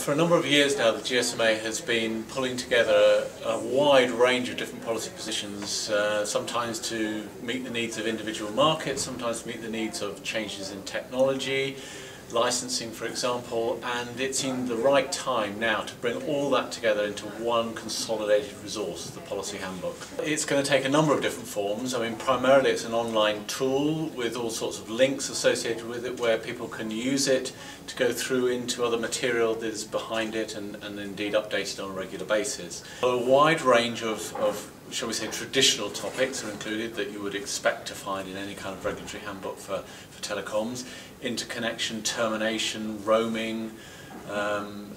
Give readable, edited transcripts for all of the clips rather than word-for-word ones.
For a number of years now, the GSMA has been pulling together a wide range of different policy positions, sometimes to meet the needs of individual markets, sometimes to meet the needs of changes in technology, licensing for example, and it's in the right time now to bring all that together into one consolidated resource, the Policy Handbook. It's going to take a number of different forms. I mean, primarily it's an online tool with all sorts of links associated with it where people can use it to go through into other material that is behind it and indeed update it on a regular basis. A wide range of shall we say, traditional topics are included that you would expect to find in any kind of regulatory handbook for telecoms: interconnection, termination, roaming,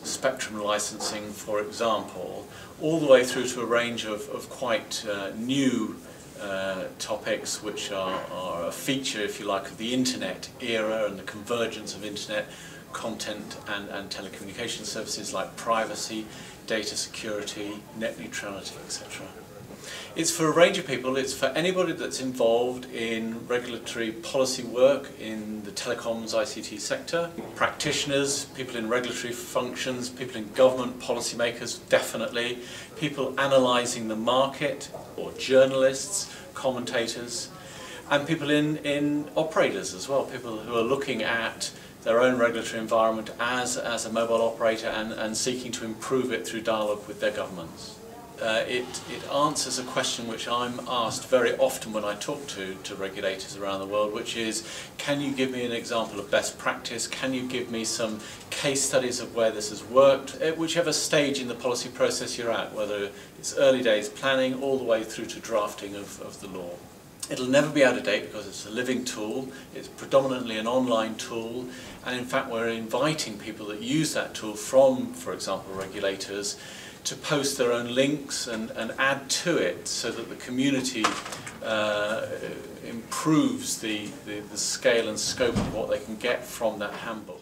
spectrum licensing, for example, all the way through to a range of quite new topics which are a feature, if you like, of the internet era and the convergence of internet content and telecommunication services like privacy, data security, net neutrality, etc. It's for a range of people. It's for anybody that's involved in regulatory policy work in the telecoms ICT sector, practitioners, people in regulatory functions, people in government, policymakers definitely, people analysing the market, or journalists, commentators, and people in operators as well, people who are looking at their own regulatory environment as a mobile operator and seeking to improve it through dialogue with their governments. It answers a question which I'm asked very often when I talk to regulators around the world, which is, can you give me an example of best practice? Can you give me some case studies of where this has worked, at whichever stage in the policy process you're at, whether it's early days planning all the way through to drafting of the law. It'll never be out of date because it's a living tool, it's predominantly an online tool, and in fact we're inviting people that use that tool from, for example, regulators, to post their own links and add to it so that the community improves the scale and scope of what they can get from that handbook.